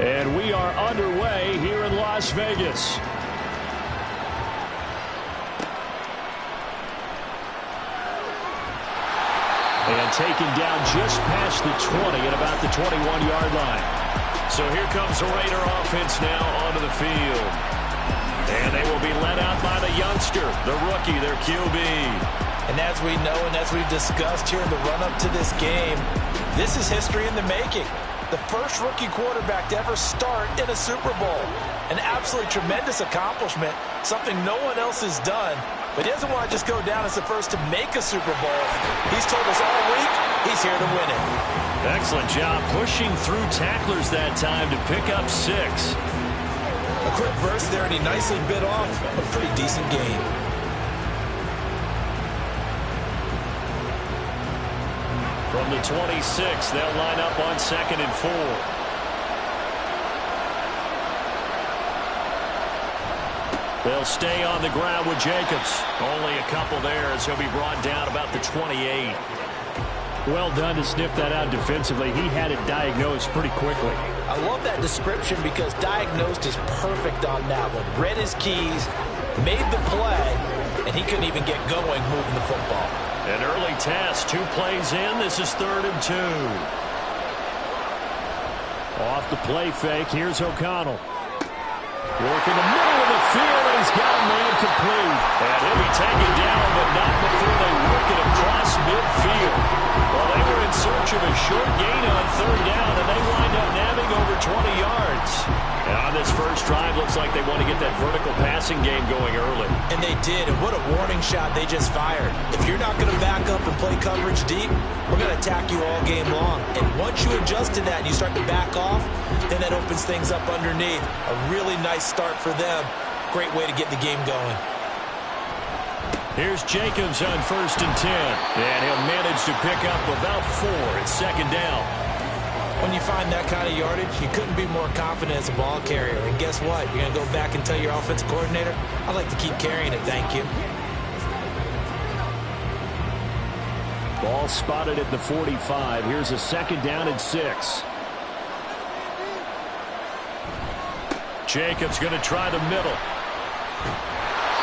And we are underway here in Las Vegas. And taken down just past the 20 at about the 21-yard line. So here comes the Raider offense now onto the field. And they will be led out by the youngster, the rookie, their QB. And as we know and as we've discussed here in the run-up to this game, this is history in the making. The first rookie quarterback to ever start in a Super Bowl. An absolutely tremendous accomplishment, something no one else has done. But he doesn't want to just go down as the first to make a Super Bowl. He's told us all week he's here to win it. Excellent job pushing through tacklers that time to pick up 6. A quick burst there, and he nicely bit off a pretty decent gain. From the 26, they'll line up on 2nd and 4. They'll stay on the ground with Jacobs. Only a couple there as he'll be brought down about the 28. Well done to sniff that out defensively. He had it diagnosed pretty quickly. I love that description because diagnosed is perfect on that one. Read his keys, made the play, and he couldn't even get going moving the football. An early test, 2 plays in. This is 3rd and 2. Off the play fake, here's O'Connell. Work in the middle of the field, and he's got a man complete. And he'll be taken down, but not before they work it across midfield. Well, they were in search of a short gain on 3rd down, and they wind up nabbing over 20 yards. And on this first drive, looks like they want to get that vertical passing game going early. And they did, and what a warning shot they just fired. If you're not going to back up and play coverage deep, we're going to attack you all game long. And once you adjust to that and you start to back off, then that opens things up underneath. A really nice start for them. Great way to get the game going. Here's Jacobs on 1st and 10. And he'll manage to pick up about 4 at 2nd down. When you find that kind of yardage, you couldn't be more confident as a ball carrier. And guess what? You're going to go back and tell your offensive coordinator, I'd like to keep carrying it, thank you. Ball spotted at the 45. Here's a 2nd down and 6. Jacobs going to try the middle.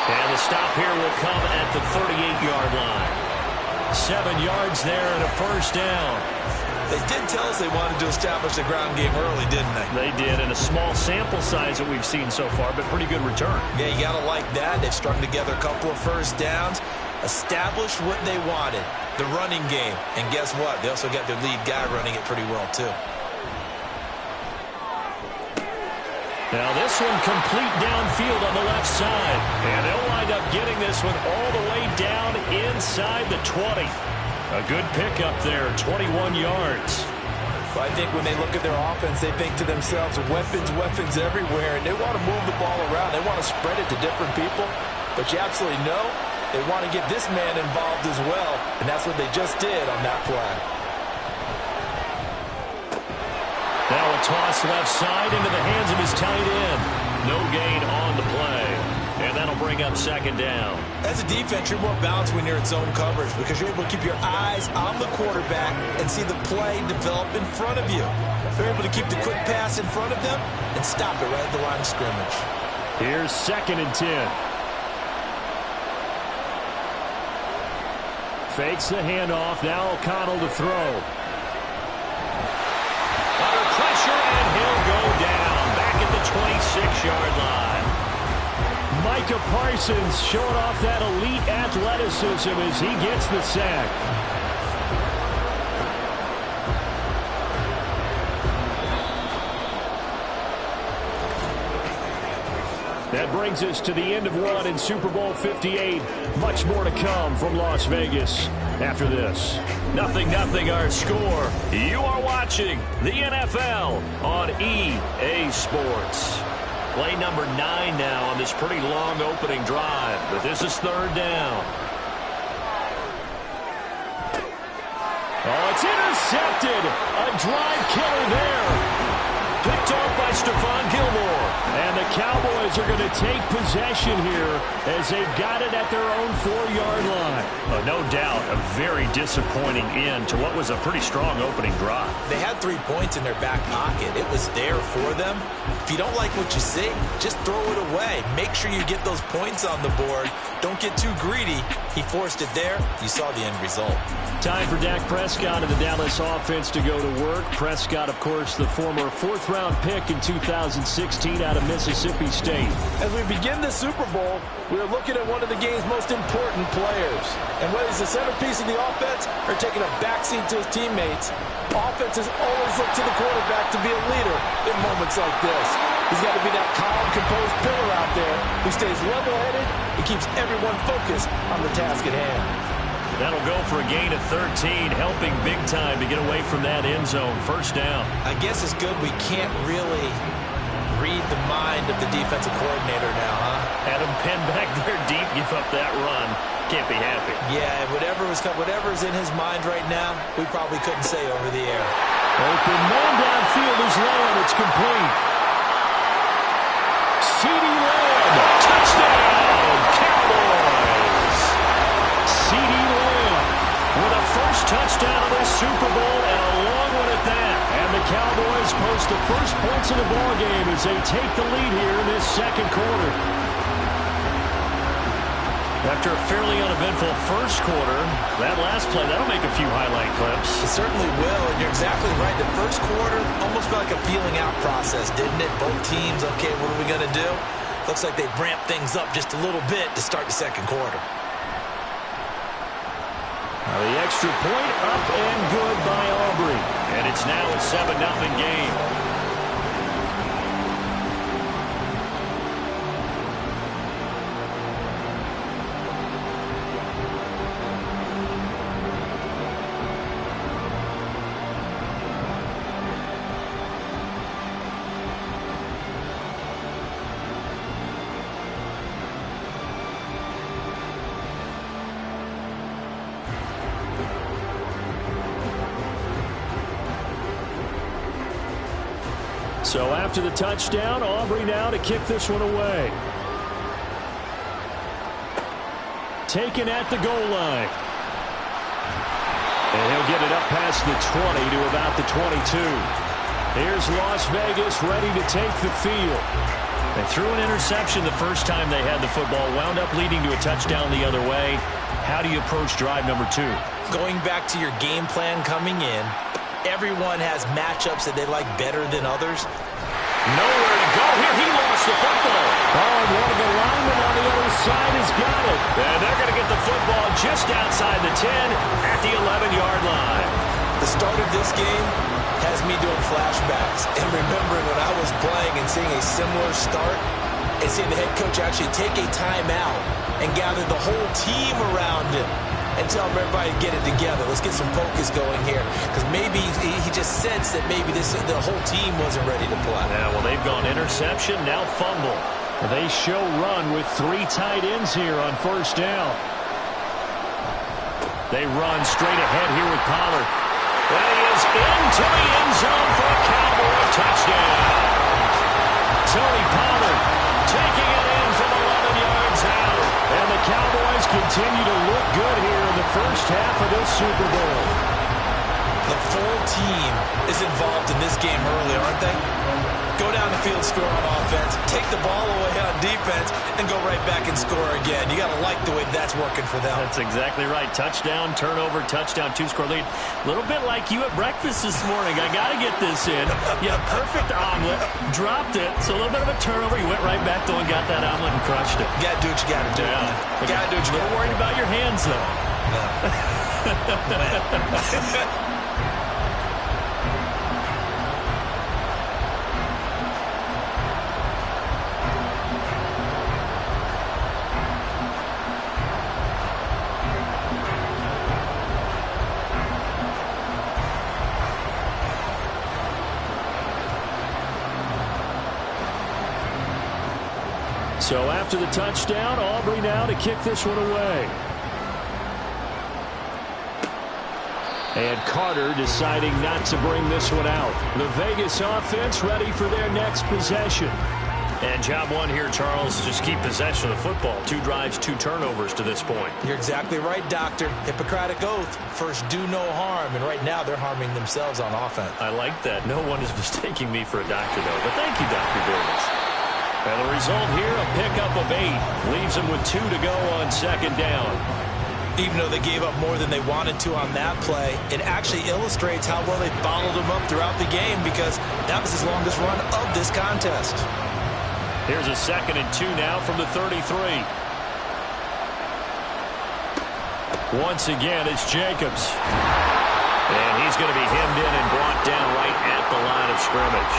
And the stop here will come at the 38-yard line. 7 yards there and a 1st down. They did tell us they wanted to establish the ground game early, didn't they? They did, and a small sample size that we've seen so far, but pretty good return. Yeah, you got to like that. They've strung together a couple of 1st downs, established what they wanted, the running game. And guess what? They also got their lead guy running it pretty well, too. Now this one complete downfield on the left side. And they'll wind up getting this one all the way down inside the 20. A good pickup there, 21 yards. Well, I think when they look at their offense, they think to themselves, weapons, weapons everywhere. And they want to move the ball around. They want to spread it to different people. But you absolutely know they want to get this man involved as well. And that's what they just did on that play. Now a toss left side into the hands of his tight end. No gain on the play. And that'll bring up 2nd down. As a defense, you're more balanced when you're in zone coverage because you're able to keep your eyes on the quarterback and see the play develop in front of you. They're able to keep the quick pass in front of them and stop it right at the line of scrimmage. Here's 2nd and 10. Fakes the handoff. Now O'Connell to throw. Under pressure, and he'll go down back at the 26-yard line. Micah Parsons showing off that elite athleticism as he gets the sack. That brings us to the end of one in Super Bowl 58. Much more to come from Las Vegas after this. 0-0 our score. You are watching the NFL on EA Sports. Play number 9 now on this pretty long opening drive, but this is 3rd down. Oh, it's intercepted. A drive killer there. Picked off by Stephon Gilmore. And the Cowboys are going to take possession here as they've got it at their own 4-yard line. No doubt a very disappointing end to what was a pretty strong opening drive. They had 3 points in their back pocket. It was there for them. If you don't like what you see, just throw it away. Make sure you get those points on the board. Don't get too greedy. He forced it there. You saw the end result. Time for Dak Prescott and the Dallas offense to go to work. Prescott, of course, the former 4th-round pick in 2016 out of Mississippi State. As we begin the Super Bowl, we're looking at one of the game's most important players. And whether he's the centerpiece of the offense or taking a backseat to his teammates, offenses always look to the quarterback to be a leader in moments like this. He's got to be that calm, composed pillar out there who stays level-headed and keeps everyone focused on the task at hand. That'll go for a gain of 13, helping big time to get away from that end zone. First down. I guess it's good we can't really read the mind of the defensive coordinator now, huh? Had him pinned back there deep, give up that run. Can't be happy. Yeah, whatever's in his mind right now, we probably couldn't say over the air. Open man downfield is Lamb. It's complete. CeeDee Lamb. Touchdown, Cowboys. CeeDee Lamb with a first touchdown of the Super Bowl and a long one at that. And the Cowboys post the first points in the ballgame as they take the lead here in this second quarter. After a fairly uneventful first quarter, that last play, that'll make a few highlight clips. It certainly will, and you're exactly right. The first quarter almost felt like a feeling out process, didn't it? Both teams, okay, what are we going to do? Looks like they ramped things up just a little bit to start the second quarter. Now the extra point up and good by Aubrey. And it's now a 7-0 game. So after the touchdown, Aubrey now to kick this one away. Taken at the goal line. And he'll get it up past the 20 to about the 22. Here's Las Vegas ready to take the field. They threw an interception the first time they had the football, wound up leading to a touchdown the other way. How do you approach drive number 2? Going back to your game plan coming in, everyone has matchups that they like better than others. Nowhere to go here. He lost the football. Oh, and one of the linemen on the other side has got it. And they're going to get the football just outside the 10 at the 11-yard line. The start of this game has me doing flashbacks and remembering when I was playing and seeing a similar start and seeing the head coach actually take a timeout and gather the whole team around him and tell everybody to get it together. Let's get some focus going here. Because maybe he just sensed that maybe the whole team wasn't ready to play. Yeah, well, they've gone interception, now fumble. They show run with 3 tight ends here on first down. They run straight ahead here with Pollard. And he is into the end zone for a Cowboy touchdown. Tony Pollard taking it in from 11 yards out. And the Cowboys continue to look good here in the first half of this Super Bowl. The full team is involved in this game early, aren't they? Go down the field, score on offense, take the ball away on defense, and go right back and score again. You got to like the way that's working for them. That's exactly right. Touchdown, turnover, touchdown, 2-score lead. A little bit like you at breakfast this morning. I got to get this in. You had a perfect omelet, dropped it, so a little bit of a turnover. You went right back, though, and got that omelet and crushed it. You got to do what you got to do. Yeah. You got to do what you got to do. A little worried about your hands, though. No. So after the touchdown, Aubrey now to kick this one away. And Carter deciding not to bring this one out. The Vegas offense ready for their next possession. And job one here, Charles, just keep possession of the football. 2 drives, 2 turnovers to this point. You're exactly right, Doctor. Hippocratic oath. First, do no harm. And right now, they're harming themselves on offense. I like that. No one is mistaking me for a doctor, though. But thank you, Dr. Davis. And the result here, a pickup of 8. Leaves them with 2 to go on second down. Even though they gave up more than they wanted to on that play, it actually illustrates how well they bottled them up throughout the game because that was his longest run of this contest. Here's a 2nd and 2 now from the 33. Once again, it's Jacobs. And he's going to be hemmed in and brought down right at the line of scrimmage.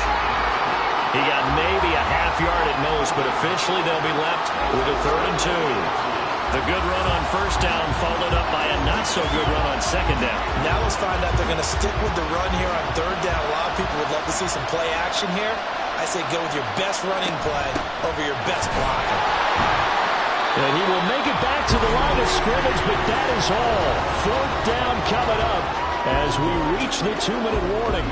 He got maybe a half yard at most, but officially they'll be left with a 3rd and 2. The good run on first down followed up by a not-so-good run on second down. Now let's find out they're going to stick with the run here on 3rd down. A lot of people would love to see some play action here. I say go with your best running play over your best blocker. And he will make it back to the line of scrimmage, but that is all. 4th down coming up as we reach the 2-minute warning.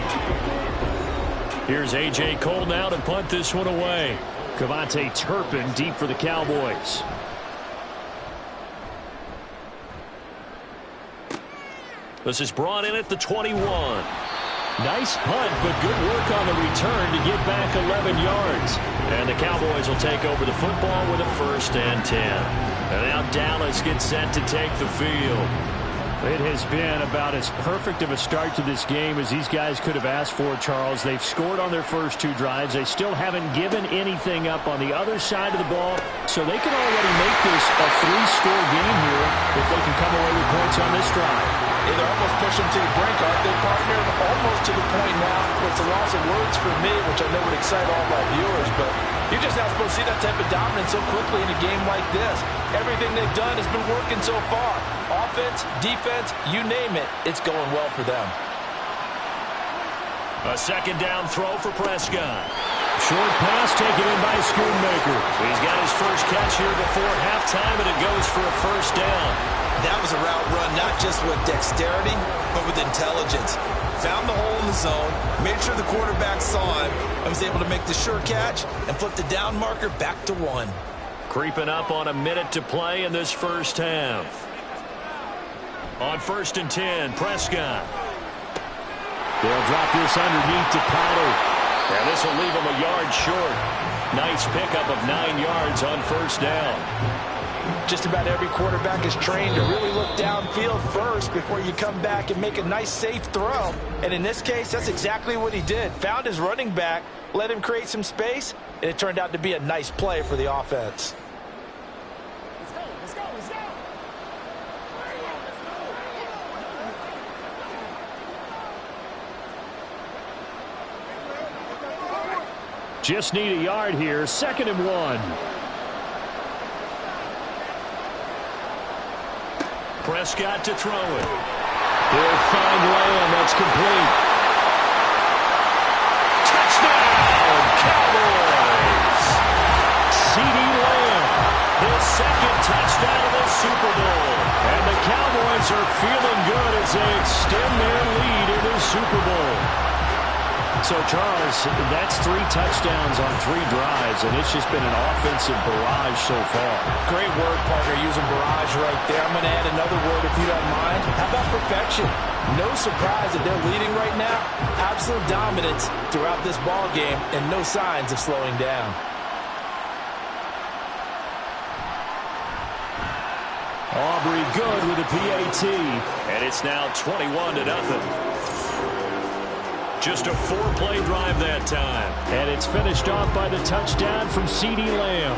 Here's A.J. Cole now to punt this one away. Cavante Turpin deep for the Cowboys. This is brought in at the 21. Nice punt, but good work on the return to get back 11 yards. And the Cowboys will take over the football with a 1st and 10. And now Dallas gets set to take the field. It has been about as perfect of a start to this game as these guys could have asked for, Charles. They've scored on their first 2 drives. They still haven't given anything up on the other side of the ball, so they can already make this a 3-score game here if they can come away with points on this drive. Yeah, they're almost pushing to the brink, aren't they, partner? Almost to the point now where it's a loss of words for me, which I know would excite all of our viewers, but you're just not supposed to see that type of dominance so quickly in a game like this. Everything they've done has been working so far. Offense, defense, you name it, it's going well for them. A 2nd down throw for Prescott. Short pass taken in by Schoonmaker. He's got his first catch here before halftime, and it goes for a 1st down. That was a route run not just with dexterity, but with intelligence. Found the hole in the zone, made sure the quarterback saw him, and was able to make the sure catch and flip the down marker back to 1. Creeping up on a minute to play in this first half. On 1st and 10, Prescott. They'll drop this underneath to Pollard. And this will leave him a yard short. Nice pickup of 9 yards on 1st down. Just about every quarterback is trained to really look downfield first before you come back and make a nice, safe throw. And in this case, that's exactly what he did. Found his running back, let him create some space, and it turned out to be a nice play for the offense. Just need a yard here. 2nd and 1. Prescott to throw it. He'll find Lamb. That's complete. Touchdown, Cowboys! C.D. Lamb, his 2nd touchdown of the Super Bowl. And the Cowboys are feeling good as they extend their lead in the Super Bowl. So, Charles, that's 3 touchdowns on 3 drives, and it's just been an offensive barrage so far. Great word, partner, using barrage right there. I'm going to add another word if you don't mind. How about perfection? No surprise that they're leading right now. Absolute dominance throughout this ball game, and no signs of slowing down. Aubrey good with a PAT, and it's now 21-0. Just a 4-play drive that time. And it's finished off by the touchdown from C.D. Lamb.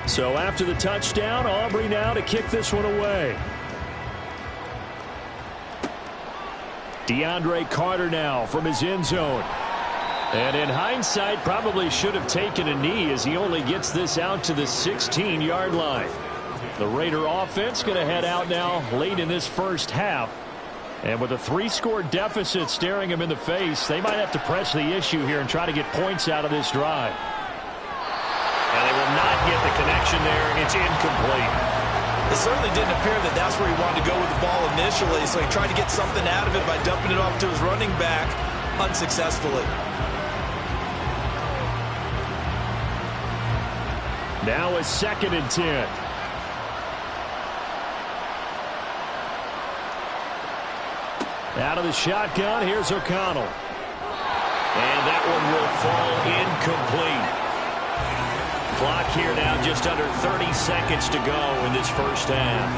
So after the touchdown, Aubrey now to kick this one away. DeAndre Carter now from his end zone. And in hindsight, probably should have taken a knee as he only gets this out to the 16-yard line. The Raider offense going to head out now late in this first half. And with a 3-score deficit staring him in the face, they might have to press the issue here and try to get points out of this drive. And they will not get the connection there. It's incomplete. It certainly didn't appear that that's where he wanted to go with the ball initially, so he tried to get something out of it by dumping it off to his running back unsuccessfully. Now a 2nd and 10. Out of the shotgun, here's O'Connell. And that one will fall incomplete. Clock here now just under 30 seconds to go in this first half.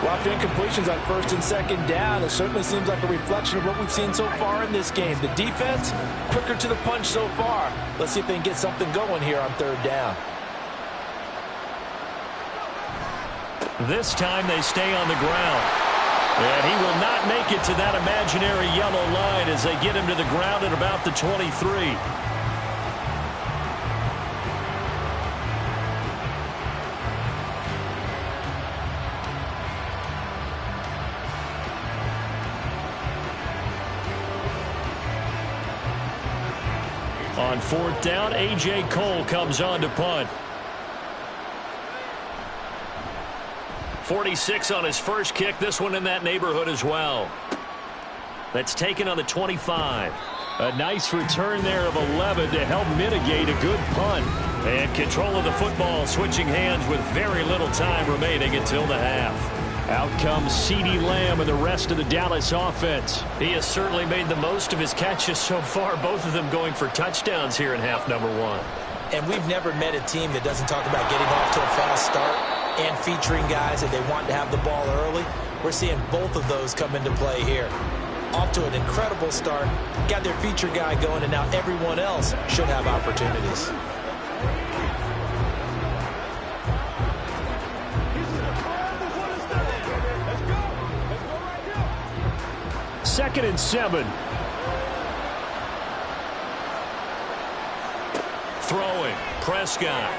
Well, after incompletions on 1st and 2nd down, it certainly seems like a reflection of what we've seen so far in this game. The defense, quicker to the punch so far. Let's see if they can get something going here on 3rd down. This time they stay on the ground. And he will not make it to that imaginary yellow line as they get him to the ground at about the 23. On 4th down, A.J. Cole comes on to punt. 46 on his first kick. This one in that neighborhood as well. That's taken on the 25. A nice return there of 11 to help mitigate a good punt. And control of the football switching hands with very little time remaining until the half. Out comes CeeDee Lamb and the rest of the Dallas offense. He has certainly made the most of his catches so far, both of them going for touchdowns here in half number 1. And we've never met a team that doesn't talk about getting off to a fast start and featuring guys that they want to have the ball early. We're seeing both of those come into play here. Off to an incredible start, got their feature guy going, and now everyone else should have opportunities. Second and 7. Throwing, Prescott.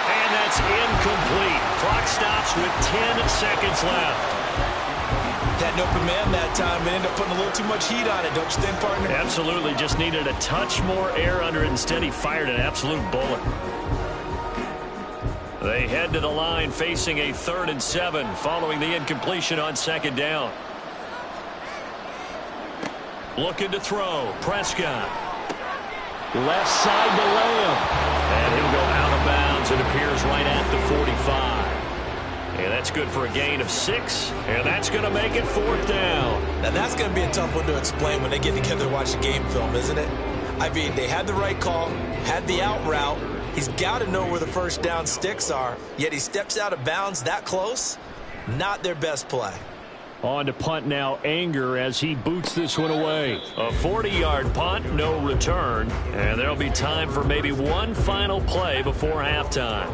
And that's incomplete. Clock stops with 10 seconds left. Had an open man that time, but ended up putting a little too much heat on it, don't you think, partner? Absolutely. Just needed a touch more air under it. Instead, he fired an absolute bullet. They head to the line facing a 3rd and 7 following the incompletion on 2nd down. Looking to throw. Prescott. Left side to Lamb. And he'll go out of bounds. It appears right at the 45. And that's good for a gain of 6. And that's going to make it 4th down. Now that's going to be a tough one to explain when they get together to watch the game film, isn't it? I mean, they had the right call, had the out route. He's got to know where the 1st down sticks are, yet he steps out of bounds that close. Not their best play. On to punt now, Anger, as he boots this one away. A 40-yard punt, no return. And there'll be time for maybe one final play before halftime.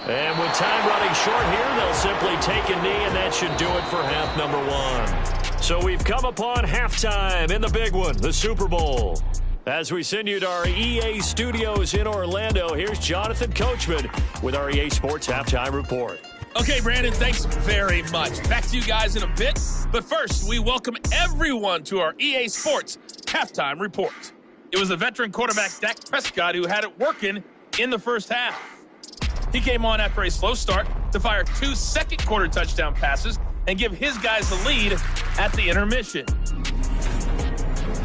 And with time running short here, they'll simply take a knee, and that should do it for half number 1. So we've come upon halftime in the big one, the Super Bowl. As we send you to our EA studios in Orlando, here's Jonathan Coachman with our EA Sports Halftime Report. Okay, Brandon, thanks very much. Back to you guys in a bit. But first, we welcome everyone to our EA Sports Halftime Report. It was the veteran quarterback Dak Prescott who had it working in the first half. He came on after a slow start to fire 2 second-quarter touchdown passes and give his guys the lead at the intermission.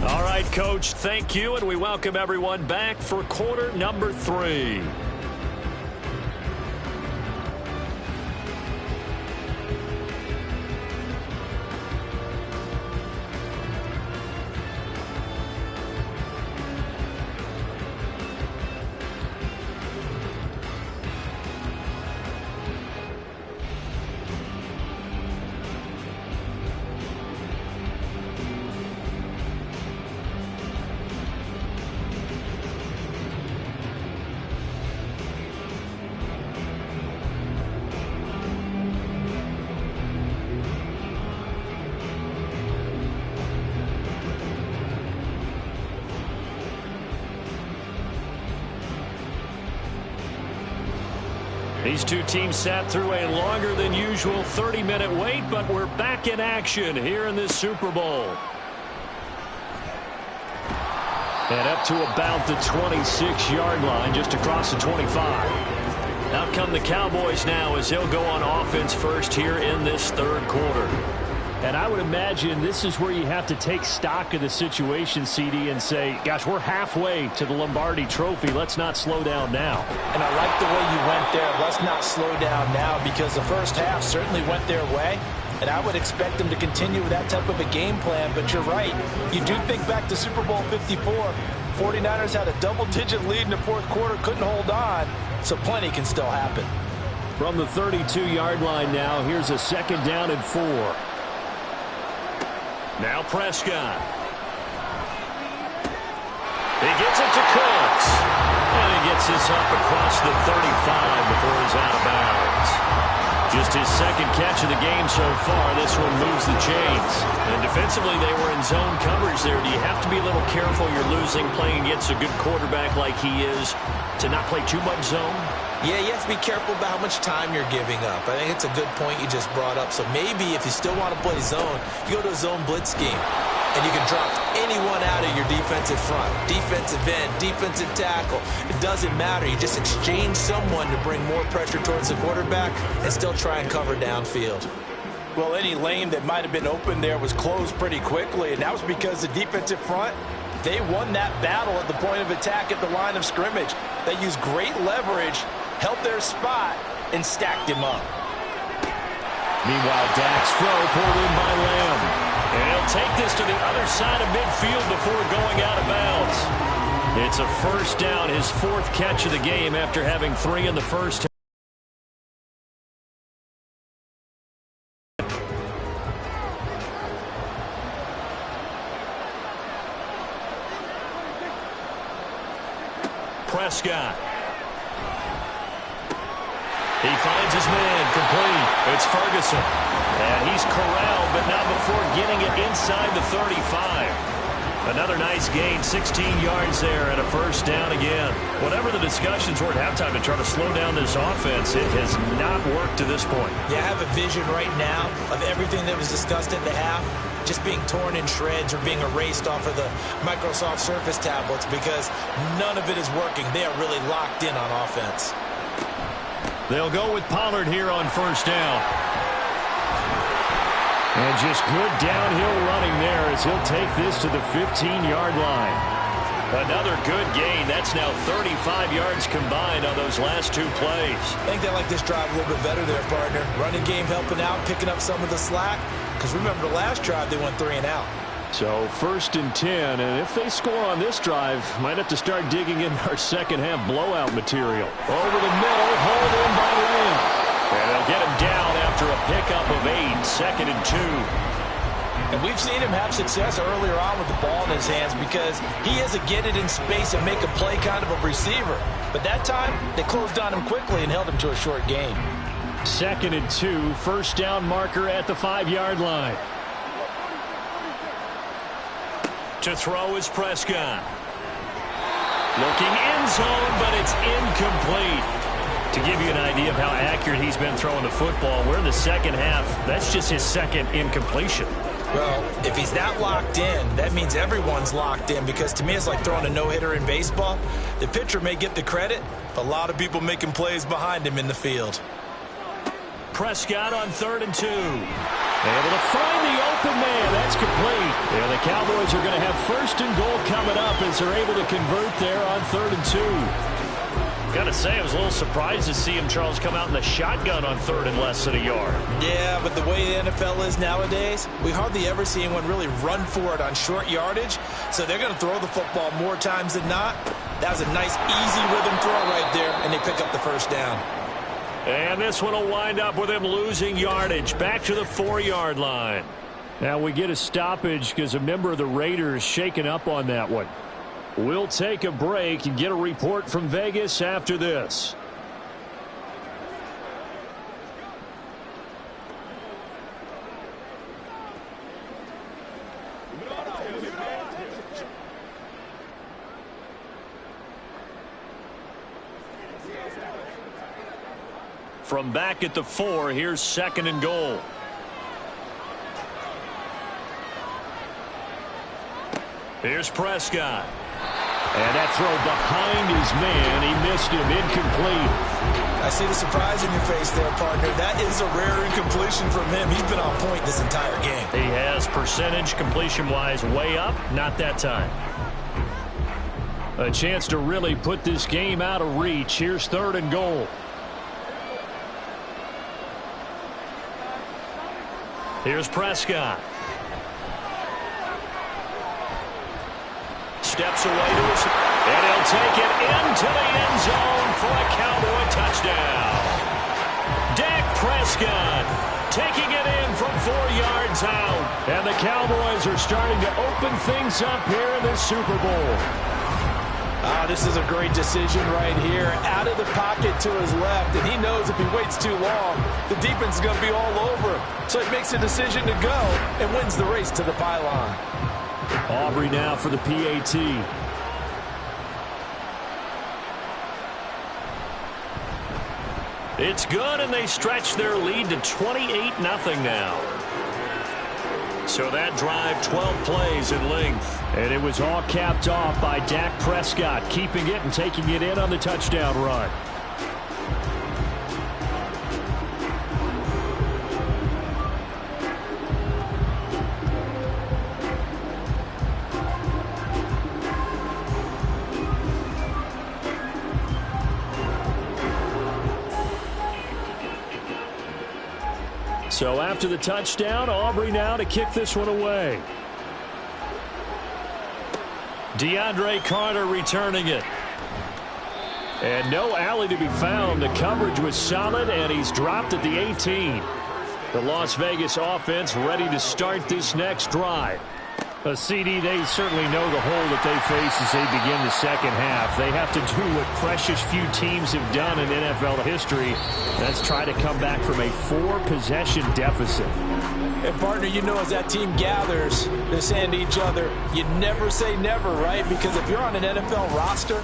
All right, Coach, thank you, and we welcome everyone back for quarter number 3. These two teams sat through a longer than usual 30-minute wait, but we're back in action here in this Super Bowl. And up to about the 26-yard line, just across the 25. Out come the Cowboys now as they'll go on offense first here in this third quarter. And I would imagine this is where you have to take stock of the situation, CD, and say, gosh, we're halfway to the Lombardi Trophy. Let's not slow down now. And I like the way you went there. Let's not slow down now, because the first half certainly went their way. And I would expect them to continue with that type of a game plan. But you're right. You do think back to Super Bowl 54. 49ers had a double-digit lead in the fourth quarter, couldn't hold on. So plenty can still happen. From the 32-yard line now, here's a 2nd down and 4. Now Prescott. He gets it to Cooks. And he gets this up across the 35 before he's out of bounds. Just his 2nd catch of the game so far. This one moves the chains. And defensively, they were in zone coverage there. Do you have to be a little careful you're losing playing against a good quarterback like he is to not play too much zone? Yeah, you have to be careful about how much time you're giving up. I think it's a good point you just brought up. So maybe if you still want to play zone, you go to a zone blitz scheme. And you can drop anyone out of your defensive front. Defensive end, defensive tackle. It doesn't matter. You just exchange someone to bring more pressure towards the quarterback and still try and cover downfield. Well, any lane that might have been open there was closed pretty quickly, and that was because the defensive front, they won that battle at the point of attack at the line of scrimmage. They used great leverage, held their spot, and stacked him up. Meanwhile, Dak's throw pulled in by Lamb. And he'll take this to the other side of midfield before going out of bounds. It's a 1st down, his 4th catch of the game after having 3 in the first half. Prescott. He finds his man, complete. It's Ferguson. And he's corralled, but not before getting it inside the 35. Another nice gain, 16 yards there, and a 1st down again. Whatever the discussions were at halftime to try to slow down this offense, it has not worked to this point. Yeah, I have a vision right now of everything that was discussed at the half just being torn in shreds or being erased off of the Microsoft Surface tablets, because none of it is working. They are really locked in on offense. They'll go with Pollard here on 1st down. And just good downhill running there as he'll take this to the 15-yard line. Another good gain. That's now 35 yards combined on those last 2 plays. I think they like this drive a little bit better there, partner. Running game helping out, picking up some of the slack. Because remember, the last drive they went 3 and out. So 1st and 10, and if they score on this drive, might have to start digging in our second half blowout material. Over the middle, hauled in by Lamb. And they'll get him down after a pickup of 8, 2nd and 2. And we've seen him have success earlier on with the ball in his hands because he is a get it in space and make a play kind of a receiver. But that time, they closed on him quickly and held him to a short gain. 2nd and 2, 1st down marker at the 5-yard line. To throw is Prescott. Looking end zone, but it's incomplete. To give you an idea of how accurate he's been throwing the football, we're in the second half. That's just his 2nd incompletion. Well, if he's that locked in, that means everyone's locked in, because to me it's like throwing a no-hitter in baseball. The pitcher may get the credit, but a lot of people making plays behind him in the field. Prescott on 3rd and 2. Able to find the open man. That's complete. And the Cowboys are going to have 1st and goal coming up as they're able to convert there on 3rd and 2. Got to say, I was a little surprised to see him, Charles, come out in the shotgun on 3rd and less than a yard. Yeah, but the way the NFL is nowadays, we hardly ever see anyone really run for it on short yardage. So they're going to throw the football more times than not. That was a nice, easy rhythm throw right there, and they pick up the 1st down. And this one will wind up with him losing yardage back to the 4-yard line. Now we get a stoppage because a member of the Raiders shaken up on that one. We'll take a break and get a report from Vegas after this. From back at the 4, here's 2nd and goal. Here's Prescott. And that throw behind his man. He missed him. Incomplete. I see the surprise in your face there, partner. That is a rare incompletion from him. He's been on point this entire game. He has percentage completion-wise way up. Not that time. A chance to really put this game out of reach. Here's 3rd and goal. Here's Prescott. Steps away to his, and he'll take it into the end zone for a Cowboy touchdown. Dak Prescott taking it in from 4 yards out. And the Cowboys are starting to open things up here in this Super Bowl. This is a great decision right here. Out of the pocket to his left, and he knows if he waits too long, the defense is going to be all over him. So he makes a decision to go and wins the race to the pylon. Aubrey now for the PAT. It's good, and they stretch their lead to 28-0 now. So that drive, 12 plays in length. And it was all capped off by Dak Prescott, keeping it and taking it in on the touchdown run. So after the touchdown, Aubrey now to kick this one away. DeAndre Carter returning it. And no alley to be found. The coverage was solid, and he's dropped at the 18. The Las Vegas offense ready to start this next drive. CD, they certainly know the hole that they face as they begin the second half. They have to do what precious few teams have done in NFL history. That's try to come back from a 4-possession deficit. And, partner, you know as that team gathers, they're saying to each other, you never say never, right? Because if you're on an NFL roster,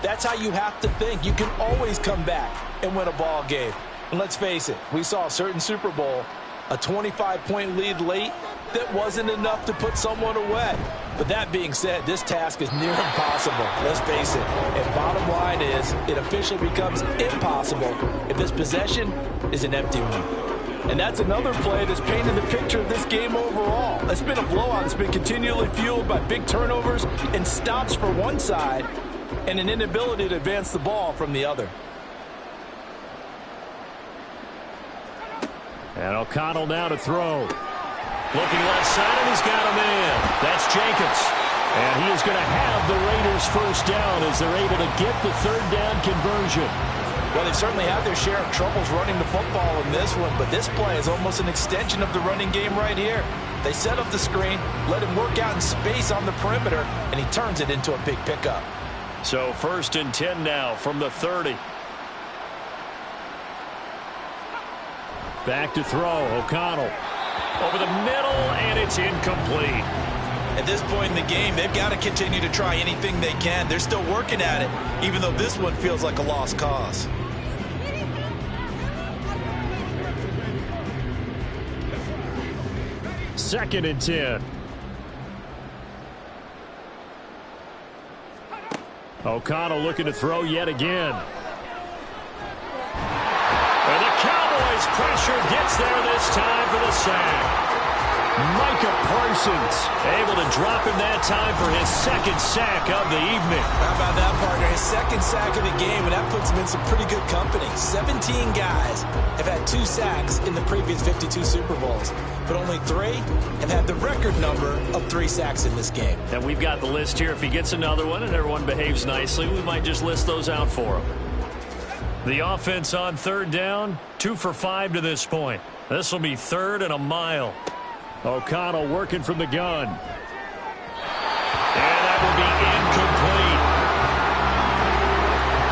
that's how you have to think. You can always come back and win a ball game. And let's face it, we saw a certain Super Bowl, a 25-point lead late, that wasn't enough to put someone away. But that being said, this task is near impossible. Let's face it. And bottom line is, it officially becomes impossible if this possession is an empty one. And that's another play that's painted the picture of this game overall. It's been a blowout. It's been continually fueled by big turnovers and stops for one side and an inability to advance the ball from the other. And O'Connell now to throw. Looking left side, and he's got a man. That's Jacobs. And he is going to have the Raiders first down as they're able to get the 3rd down conversion. Well, they've certainly had their share of troubles running the football in this one, but this play is almost an extension of the running game right here. They set up the screen, let him work out in space on the perimeter, and he turns it into a big pickup. So 1st and 10 now from the 30. Back to throw, O'Connell. Over the middle, and it's incomplete. At this point in the game, they've got to continue to try anything they can. They're still working at it, even though this one feels like a lost cause. Second and 10. O'Connell looking to throw yet again. And the Cowboys pressure gets there this time for the sack. Micah Parsons able to drop him that time for his 2nd sack of the evening. How about that, partner? His 2nd sack of the game, and that puts him in some pretty good company. 17 guys have had 2 sacks in the previous 52 Super Bowls, but only 3 have had the record number of 3 sacks in this game. And we've got the list here. If he gets another one and everyone behaves nicely, we might just list those out for him. The offense on 3rd down, 2 for 5 to this point. This will be 3rd and a mile. O'Connell working from the gun. And that will be incomplete.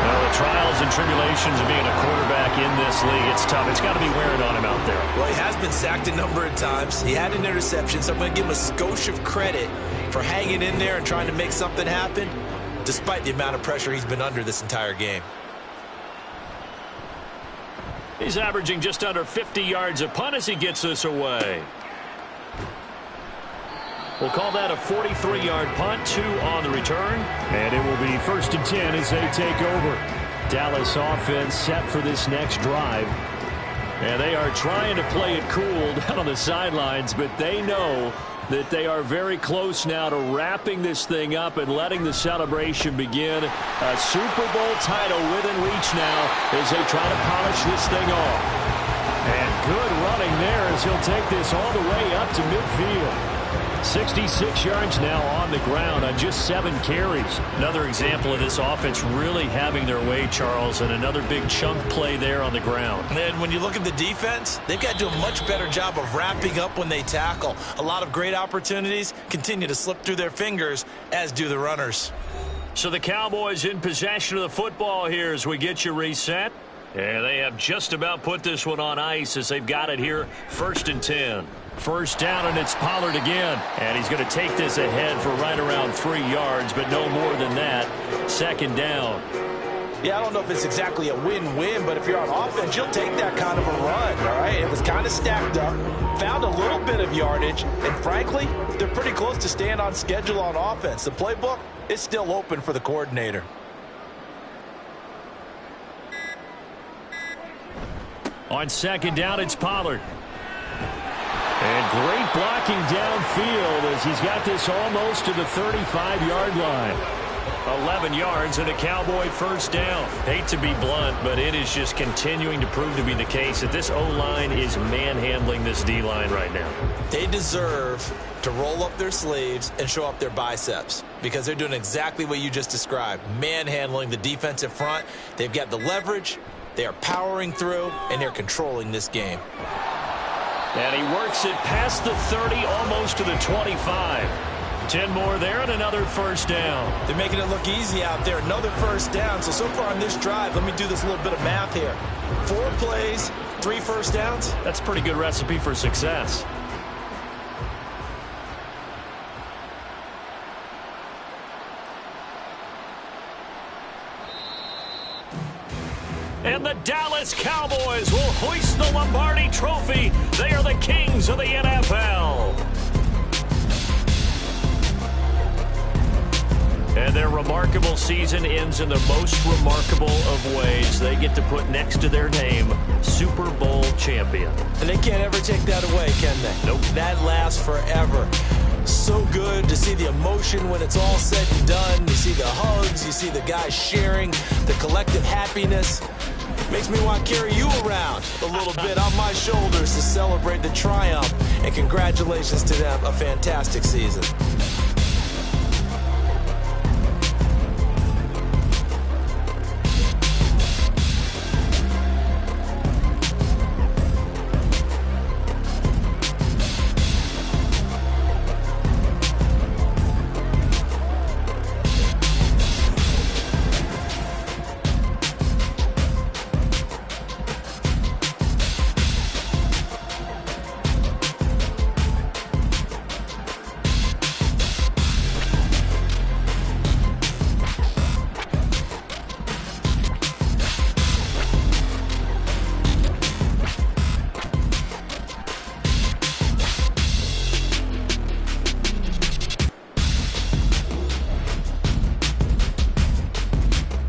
Well, the trials and tribulations of being a quarterback in this league, it's tough. It's got to be wearing on him out there. Well, he has been sacked a number of times. He had an interception, so I'm going to give him a skosh of credit for hanging in there and trying to make something happen, despite the amount of pressure he's been under this entire game. He's averaging just under 50 yards a punt as he gets this away. We'll call that a 43-yard punt, 2 on the return. And it will be 1st and 10 as they take over. Dallas offense set for this next drive. And they are trying to play it cool down on the sidelines, but they know that they are very close now to wrapping this thing up and letting the celebration begin. A Super Bowl title within reach now as they try to polish this thing off. And good running there as he'll take this all the way up to midfield. 66 yards now on the ground on just 7 carries. Another example of this offense really having their way, Charles, and another big chunk play there on the ground. And when you look at the defense, they've got to do a much better job of wrapping up when they tackle. A lot of great opportunities continue to slip through their fingers, as do the runners. So the Cowboys in possession of the football here as we get you reset. And they have just about put this one on ice as they've got it here, 1st and 10. First down, and it's Pollard again. And he's going to take this ahead for right around 3 yards, but no more than that. 2nd down. Yeah, I don't know if it's exactly a win-win, but if you're on offense, you'll take that kind of a run, all right? It was kind of stacked up, found a little bit of yardage, and frankly, they're pretty close to staying on schedule on offense. The playbook is still open for the coordinator. On 2nd down, it's Pollard. And great blocking downfield as he's got this almost to the 35-yard line. 11 yards and a Cowboy 1st down. Hate to be blunt, but it is just continuing to prove to be the case that this O-line is manhandling this D-line right now. They deserve to roll up their sleeves and show up their biceps because they're doing exactly what you just described, manhandling the defensive front. They've got the leverage, they are powering through, and they're controlling this game. And he works it past the 30, almost to the 25. 10 more there and another 1st down. They're making it look easy out there. Another 1st down. So far on this drive, let me do this little bit of math here. 4 plays, 3 1st downs. That's a pretty good recipe for success. And the Dallas Cowboys will hoist the Lombardi Trophy. They are the kings of the NFL. And their remarkable season ends in the most remarkable of ways. They get to put next to their name, Super Bowl champion. And they can't ever take that away, can they? Nope. That lasts forever. So good to see the emotion when it's all said and done. You see the hugs, you see the guys sharing, the collective happiness. Makes me want to carry you around a little bit on my shoulders to celebrate the triumph. And congratulations to them, a fantastic season.